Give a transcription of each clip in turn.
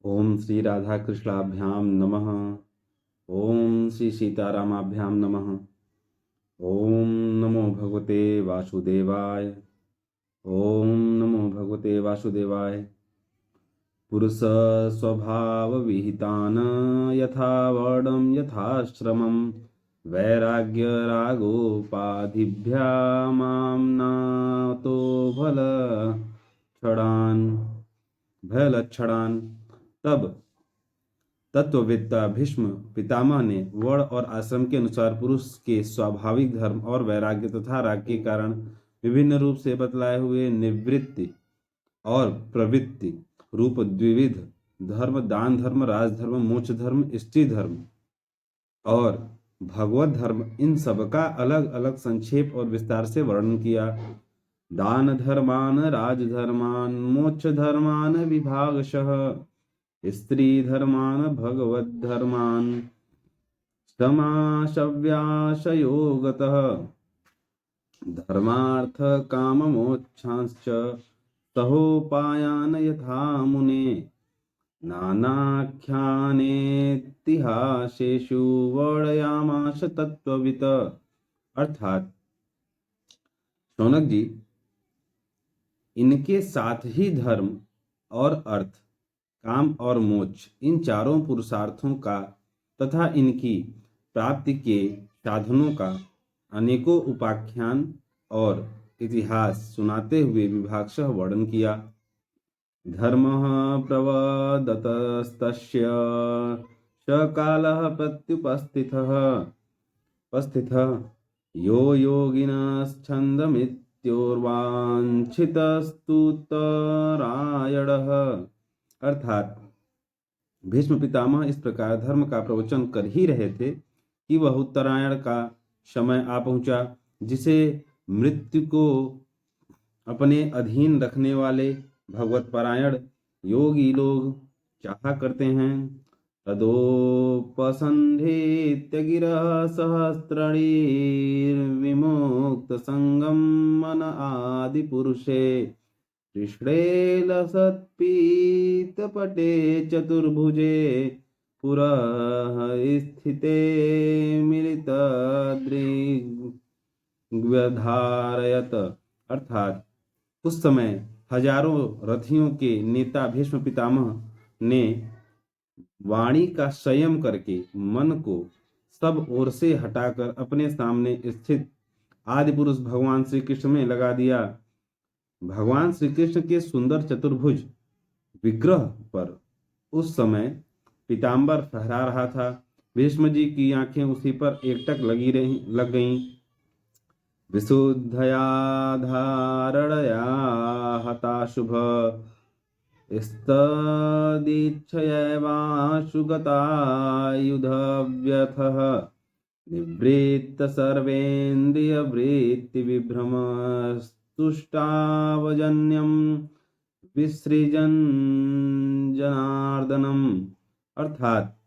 ओम श्री राधा कृष्णाभ्याम नमः। ओम श्री सीतारामाभ्याम नमः। ओम नमो भगवते वासुदेवाय। ओम नमो भगवते वासुदेवाय। पुरुष स्वभाव विहितान यथा वर्णम यथाश्रमं वैराग्य रागोपाधिभ्यामाम्नातो भयलक्षणान्। तब तत्ववेत्ता भीष्म पितामह ने वर्ण और आश्रम के अनुसार पुरुष के स्वाभाविक धर्म और वैराग्य तथा राग के कारण विभिन्न रूप से बतलाए हुए निवृत्ति और प्रवृत्ति रूप द्विविध धर्म, दान धर्म, राजधर्म, मोक्ष धर्म, स्त्री धर्म और भगवत धर्म, इन सबका अलग अलग संक्षेप और विस्तार से वर्णन किया। दान धर्मान राजधर्मान मोक्ष धर्मान विभागशः स्त्री धर्मान भगवत धर्मान समाशव्याशयोगतः धर्मार्थ काम मोक्षांश्च सहोपायान यथा मुने नानाख्यानेतिहासेषु वर्णयामास तत्त्ववित्। अर्थात शौनक जी, इनके साथ ही धर्म और अर्थ, काम और मोक्ष, इन चारों पुरुषार्थों का तथा इनकी प्राप्ति के साधनों का अनेकों उपाख्यान और इतिहास सुनाते हुए विभागशः वर्णन किया। धर्मः प्रवदतस्तस्य सकालः प्रत्युपस्थितः यो योगिनश्छन्दमित्योर्वाञ्छितस्तुतरायणः। अर्थात भीष्म पितामह इस प्रकार धर्म का प्रवचन कर ही रहे थे कि वह उत्तरायण का समय आ पहुंचा, जिसे मृत्यु को अपने अधीन रखने वाले भगवत परायण योगी लोग चाहा करते हैं। तदोपसंधेत्य गिरः सहस्रणीर्विमुक्त संगम मन आदि पुरुषे कृष्णे लसत्पीतपटे चतुर्भुजे पुरः स्थिते मिलितदृग्व्यधारयत। अर्थात उस समय हजारों रथियों के नेता भीष्म पितामह ने वाणी का संयम करके मन को सब ओर से हटाकर अपने सामने स्थित आदि पुरुष भगवान श्री कृष्ण में लगा दिया। भगवान श्री कृष्ण के सुंदर चतुर्भुज विग्रह पर उस समय पीताम्बर फहरा रहा था। भीष्म जी की आंखें उसी पर एकटक लग गईं। विशुद्धया धारणया हताशुभ स्तदीच्छयैवाशुगतायुधव्यथः निवृत्त सर्वेन्द्रियवृत्ति विभ्रमस्तुष्टावजन्यं विसृजन् जनार्दनम्। अर्थात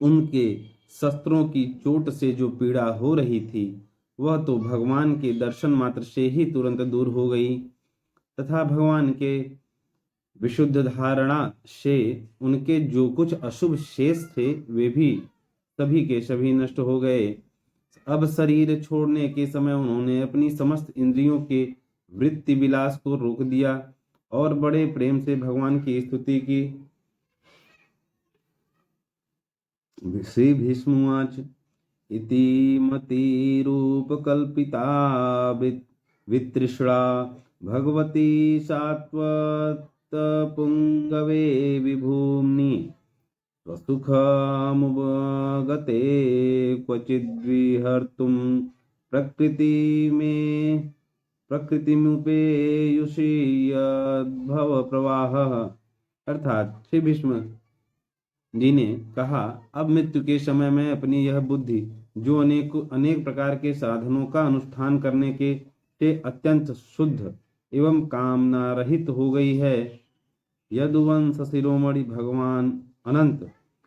उनके शस्त्रों की चोट से जो पीड़ा हो रही थी वह तो भगवान के दर्शन मात्र से ही तुरंत दूर हो गई, तथा भगवान के विशुद्ध धारणा से उनके जो कुछ अशुभ शेष थे वे भी सभी के सभी नष्ट हो गए। अब शरीर छोड़ने के समय उन्होंने अपनी समस्त इंद्रियों के वृत्ति विलास को रोक दिया और बड़े प्रेम से भगवान की स्तुति की। श्री भीष्मवाच इति मतिरूपकल्पिता वितृष्णा भगवती सात्वतपुङ्गवे विभूम्नि स्वसुखमुपगते क्वचिद्विहर्तुं प्रकृतिमुपेयुषि यद्भव प्रवाहः। अर्थात श्री भीष्म जी ने कहा, अब मृत्यु के समय में अपनी यह बुद्धि जो अनेक प्रकार के साधनों का अनुष्ठान करने के से अत्यंत शुद्ध एवं कामना रहित हो गई है, यदुवंश शिरोमणि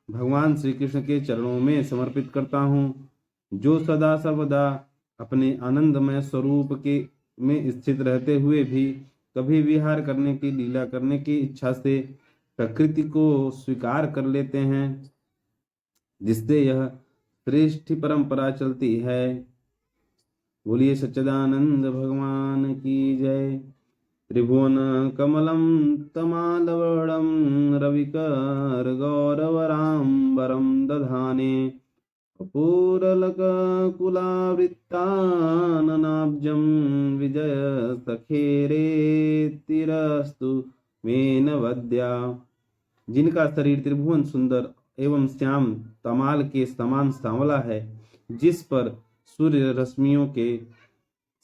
भगवान श्री कृष्ण के चरणों में समर्पित करता हूँ, जो सदा सर्वदा अपने आनंदमय स्वरूप के में स्थित रहते हुए भी कभी विहार करने की लीला करने की इच्छा से प्रकृति को स्वीकार कर लेते हैं, जिससे यह श्रेष्ठ परंपरा चलती है। बोलिए सच्चिदानंद भगवान की जय। त्रिभुवन कमलं तमालवणं रविकर गौरवराम्बरं दधाने कपूरलकुलावृत्ताननाब्जं विजय सखेरेतिरस्तु मेन वद्या। जिनका शरीर त्रिभुवन सुंदर एवं श्याम तमाल के समान सांवला है, जिस पर सूर्य रश्मियों के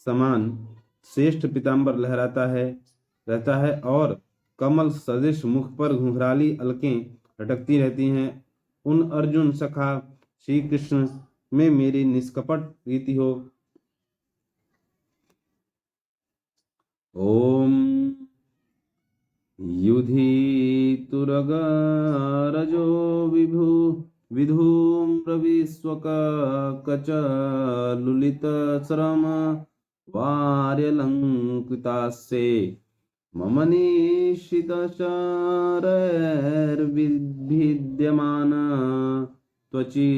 समान श्रेष्ठ पीताम्बर लहराता है रहता है और कमल सदृश मुख पर घुंघराली अलकें लटकती रहती हैं, उन अर्जुन सखा श्री कृष्ण में मेरी निष्कपट प्रीति हो। ओम युधितुरगरजो विधूम्रविश्वकचलुलितश्रम वार्यलङ्कृतास्ये मम निशितशरैर्विभिद्यमान त्वचि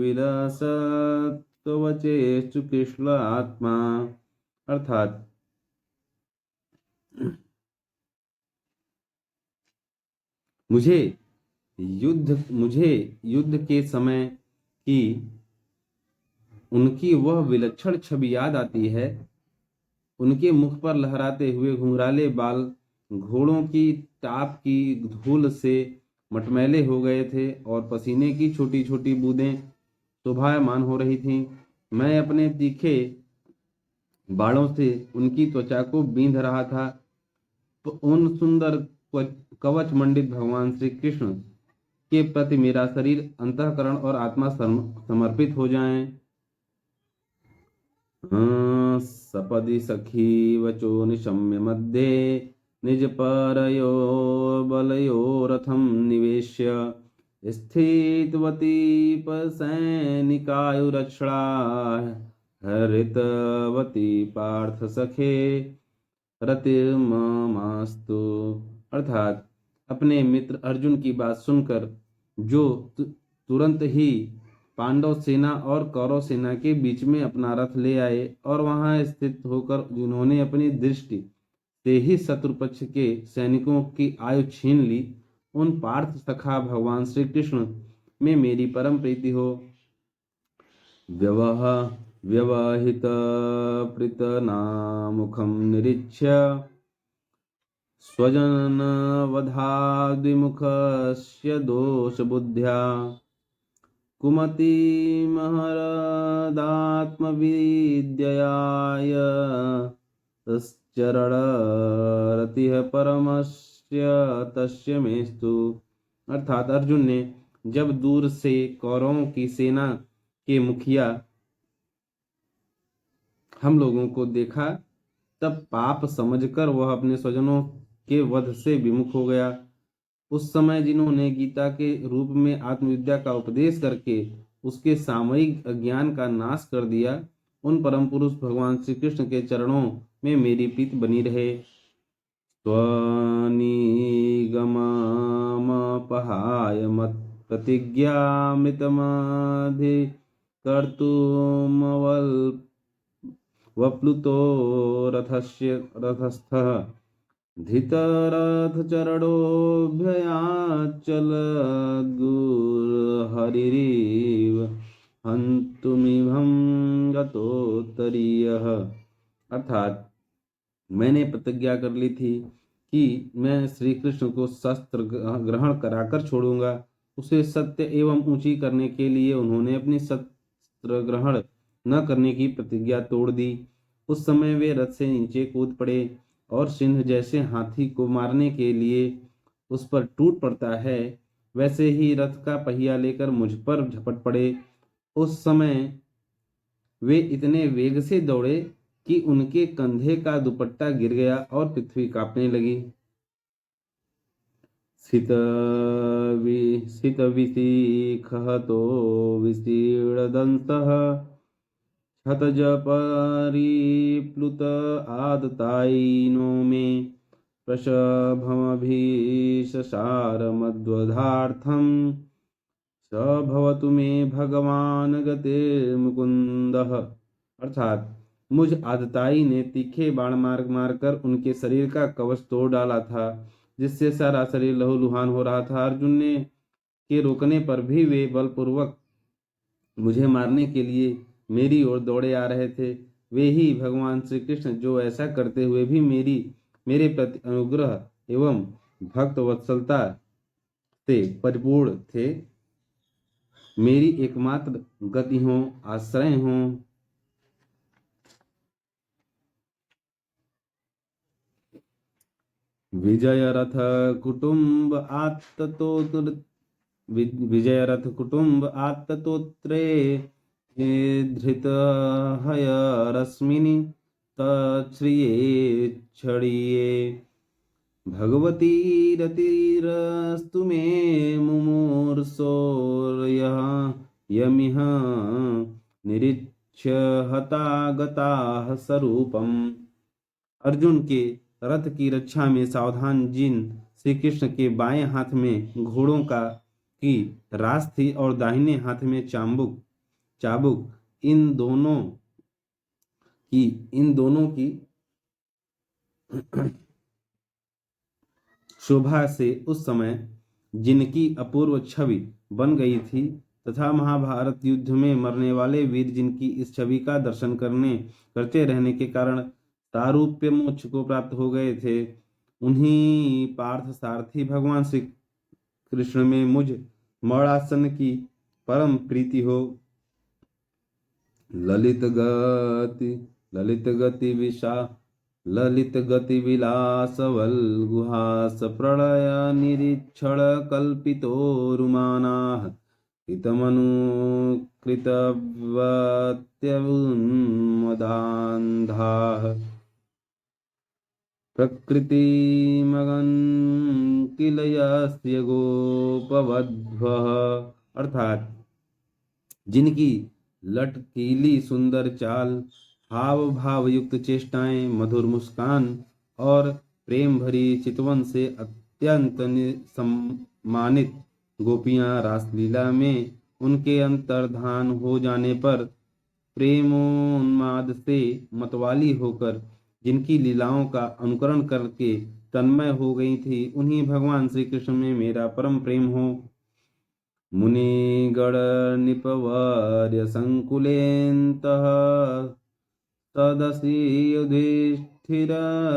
विलसत्वचेषु कृष्ण आत्मा। अर्थात मुझे युद्ध के समय की उनकी वह विलक्षण छवि याद आती है। उनके मुख पर लहराते हुए घुंघराले बाल घोड़ों की टाप की धूल से मटमैले हो गए थे और पसीने की छोटी छोटी बूंदें शोभायमान हो रही थीं। मैं अपने तीखे बाणों से उनकी त्वचा को बींध रहा था। उन सुंदर कवच मंडित भगवान श्री कृष्ण के प्रति मेरा शरीर, अंतःकरण और आत्मा समर्पित हो जाएं। सपदि सखी वचो निशम्य मध्ये निज परयो बलयो रथम निवेश्य स्थितवती सैनिकायुरक्षणा हरितवती पार्थ सखे रतिर्ममास्तु। अर्थात अपने मित्र अर्जुन की बात सुनकर जो तुरंत ही पांडव सेना और कौरव सेना के बीच में अपना रथ ले आए और वहां स्थित होकर जिन्होंने अपनी दृष्टि से ही शत्रु पक्ष के सैनिकों की आयु छीन ली, उन पार्थ सखा भगवान श्री कृष्ण में मेरी परम प्रीति हो। व्यवहित प्रीतनामुखं निरीक्ष्य स्वजन वधाद्विमुखस्य दोष बुद्ध्या कुमति महरदात्मविद्ययाय चरणरतिः परमस्य तस्य मेस्तु। अर्थात अर्जुन ने जब दूर से कौरवों की सेना के मुखिया हम लोगों को देखा, तब पाप समझकर वह अपने स्वजनों के वध से विमुख हो गया। उस समय जिन्होंने गीता के रूप में आत्मविद्या का उपदेश करके उसके सामयिक अज्ञान का नाश कर दिया, उन परम पुरुष भगवान श्री कृष्ण के चरणों में मेरी प्रीति बनी रहे। स्वनिगमपहाय मत प्रतिज्ञामितमधिकर्तुमवप्लुतो रथस्थः धृतरथचरणोऽभ्ययाचलद्गुर्हरिरिव हन्तुमिभं गतोत्तरीयः। अर्थात मैंने प्रतिज्ञा कर ली थी कि मैं श्री कृष्ण को शस्त्र ग्रहण कराकर छोड़ूंगा। उसे सत्य एवं ऊंची करने के लिए उन्होंने अपनी शस्त्र ग्रहण न करने की प्रतिज्ञा तोड़ दी। उस समय वे रथ से नीचे कूद पड़े और सिंह जैसे हाथी को मारने के लिए उस पर टूट पड़ता है, वैसे ही रथ का पहिया लेकर मुझ पर झपट पड़े। उस समय वे इतने वेग से दौड़े कि उनके कंधे का दुपट्टा गिर गया और पृथ्वी कांपने लगी। सितविशिखतो विशीर्णदन्तः क्षतज परिप्लुत आदतायिनो मे प्रसभमभीषसारमद्वधार्थं स भवतु मे भगवान गतिर्मुकुंदः। अर्थात मुझ आदताई ने तीखे बाण मार कर उनके शरीर का कवच तोड़ डाला था, जिससे सारा शरीर लहूलुहान हो रहा था। अर्जुन ने के रोकने पर भी वे बलपूर्वक मुझे मारने के लिए मेरी ओर दौड़े आ रहे थे। वे ही भगवान श्री कृष्ण जो ऐसा करते हुए भी मेरे प्रति अनुग्रह एवं भक्त वत्सलता से परिपूर्ण थे, मेरी एकमात्र गति हो, आश्रय हो। विजय रथ कुटुंब आत्ततोत्रे धृत हयरश्मिनि तच्छ्रिये क्षणीये भगवती रतिरस्तु मे मुमूर्षोर्यः यमिह निरीक्ष्य हतागताः स्वरूपम्। अर्जुन के रथ की रक्षा में सावधान जिन श्री कृष्ण के बाएं हाथ में घोड़ों की रास थी और दाहिने हाथ में चाबुक इन दोनों की शोभा से उस समय जिनकी अपूर्व छवि बन गई थी तथा महाभारत युद्ध में मरने वाले वीर जिनकी इस छवि का दर्शन करते रहने के कारण तारूप्य मोक्ष को प्राप्त हो गए थे, उन्हीं पार्थ सारथी भगवान श्री कृष्ण में मुझ मौड़ासन की परम प्रीति हो। ललित गति विलास वल्गुहास प्रलय निरीक्षण कल्पितो रुमानाः कृतमनुकृतवत्यवुन्मदान्धाः प्रकृतिमगन् किल यस्य गोपवध्वः। अर्थात जिनकी लटकीली सुंदर चाल, हाव भाव युक्त चेष्टाएं, मधुर मुस्कान और प्रेम भरी चितवन से अत्यंत सम्मानित गोपियां रासलीला में उनके अंतर्धान हो जाने पर प्रेमोन्माद से मतवाली होकर जिनकी लीलाओं का अनुकरण करके तन्मय हो गई थी, उन्हीं भगवान श्री कृष्ण में मेरा परम प्रेम हो। मुनिगण निपवर्य संकुलेन्तः तदसि युधिष्ठिर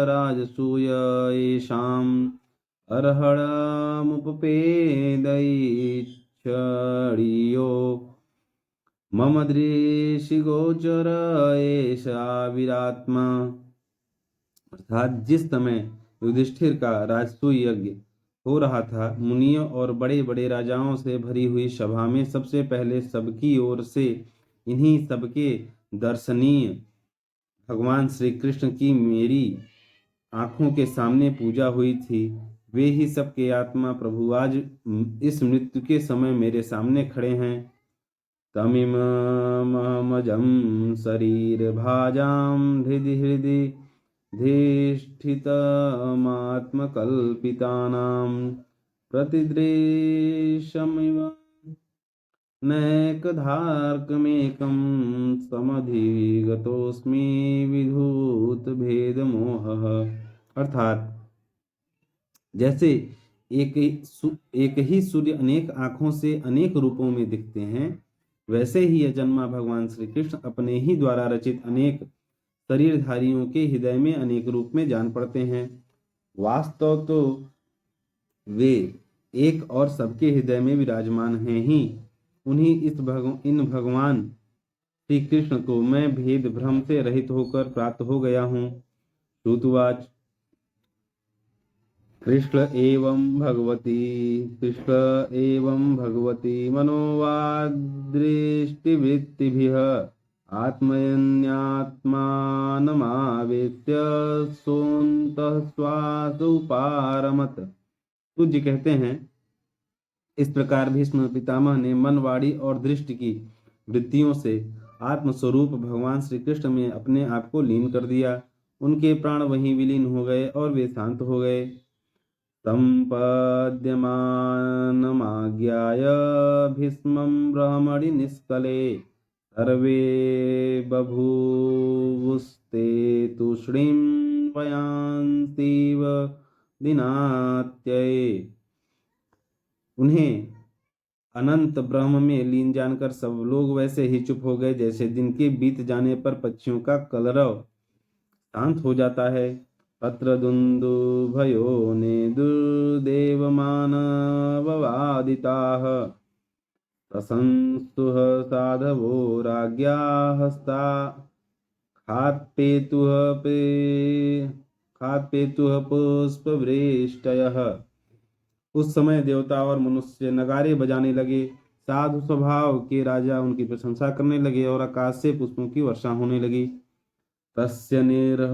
राजसूय येषाम् अर्हणमुपपेदैच्छियो मम दृष्टिगोचर एषा विरात्मा। अर्थात जिस समय युधिष्ठिर का राजसूय यज्ञ हो रहा था, मुनियों और बड़े बड़े राजाओं से भरी हुई सभा में सबसे पहले सबकी ओर से इन्हीं सबके दर्शनीय भगवान श्री कृष्ण की मेरी आंखों के सामने पूजा हुई थी। वे ही सबके आत्मा प्रभु आज इस मृत्यु के समय मेरे सामने खड़े हैं। तमिममजं शरीर भाजाम हृदि हृदि धिष्ठितमात्मकल्पितानां प्रतिदृशमिव नैकधार्कमेकं समधिगतोऽस्मि विधूत भेद मोहः। अर्थात जैसे एक ही सूर्य अनेक आँखों से अनेक रूपों में दिखते हैं, वैसे ही अजन्मा भगवान श्री कृष्ण अपने ही द्वारा रचित अनेक शरीरधारियों के हृदय में अनेक रूप में जान पड़ते हैं। वास्तव तो वे एक और सबके हृदय में विराजमान हैं ही। उन्हीं इन भगवान श्री कृष्ण को मैं भेद भ्रम से रहित होकर प्राप्त हो गया हूँ। श्रुतवाच कृष्ण एवं भगवती मनोवादृष्टिवृत्तिभिः आत्मन्यात्मानमावेत्य सोऽन्तः श्वासोपारमत। पूज्य कहते हैं, इस प्रकार भीष्म पितामह ने मन, वाणी और दृष्टि की वृत्तियों से आत्मस्वरूप भगवान श्री कृष्ण में अपने आप को लीन कर दिया उनके प्राण वहीं विलीन हो गए और वे शांत हो गए। सम्पद्यमानमाज्ञाय भीष्मं ब्रह्मणि निष्कले सर्वे बभूवुस्ते तूष्णीं वयांसीव दिनात्यये। उन्हें अनंत ब्रह्म में लीन जानकर सब लोग वैसे ही चुप हो गए जैसे दिन के बीत जाने पर पक्षियों का कलरव शांत हो जाता है। तत्र दुन्दुभयो ने दुर्देवमानववादिताः प्रशंस्तुः साधवो राज्ञा हस्ता खात्पेतुः पे खात्पेतुः पुष्पवृष्टयः। उस समय देवता और मनुष्य नगारे बजाने लगे, साधु स्वभाव के राजा उनकी प्रशंसा करने लगे और आकाश से पुष्पों की वर्षा होने लगी। तस्य निर्हरलादीनि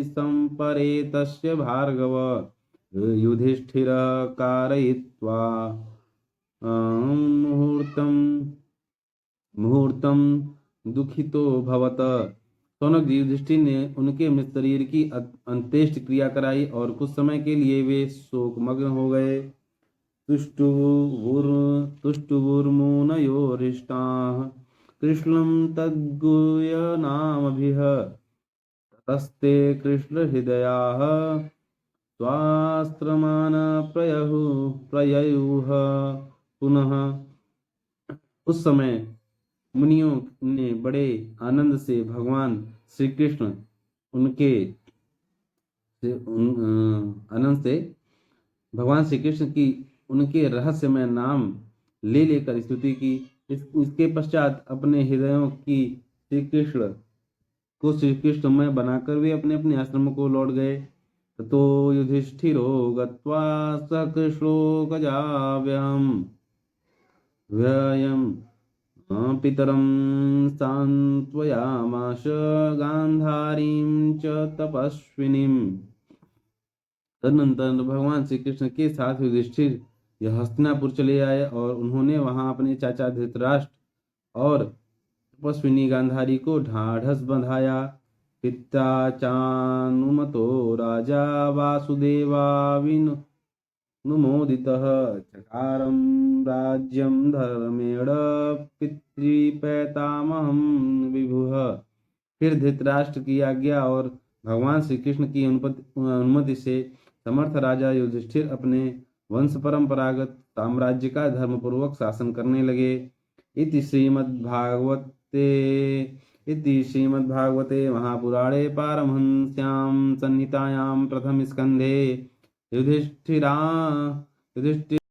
संपरेतस्य भार्गव युधिष्ठिरः कारयित्वा मुहूर्तं मुहूर्तं दुखितो भवत। सौनक जी युधिष्ठिर ने उनके मृत शरीर की अंत्येष्टि क्रिया कराई और कुछ समय के लिए वे शोकमग्न हो गए। तुष्टुवुर्मुनयोरिष्टाः कृष्णं तद्गुह्यनामभिः ततस्ते कृष्णहृदयाः स्वास्त्रमान प्रययुः पुनः। उस समय मुनियों ने बड़े आनंद से भगवान श्री कृष्ण उनके आनंद से भगवान श्री कृष्ण की उनके रहस्यमय नाम ले लेकर स्तुति की। इसके पश्चात अपने हृदयों की श्री कृष्णमय बनाकर वे अपने अपने आश्रम को लौट गए। तो युधिष्ठिरो गत्वा स कृष्णो व्ययम् पितरं सांत्वयामास गांधारीं च तपस्विनीं। तदनंतर भगवान श्री कृष्ण के साथ युधिष्ठिर यह हस्तिनापुर चले आए और उन्होंने वहां अपने चाचा धृतराष्ट्र और तपस्विनी गांधारी को ढाढ़स बंधाया। पिता चानुमतो राजा वासुदेवाविनुमोदितः चकारं राज्यं धर्मेण पितृपैतामहं विभुः। फिर धृतराष्ट्र की आज्ञा और भगवान श्री कृष्ण की अनुमति से समर्थ राजा युधिष्ठिर अपने वंश परंपरागत साम्राज्य का धर्मपूर्वक शासन करने लगे। इति श्रीमद्भागवते महापुराणे पारमहंस्यां संहितायां प्रथम स्कंधे युधिष्ठिर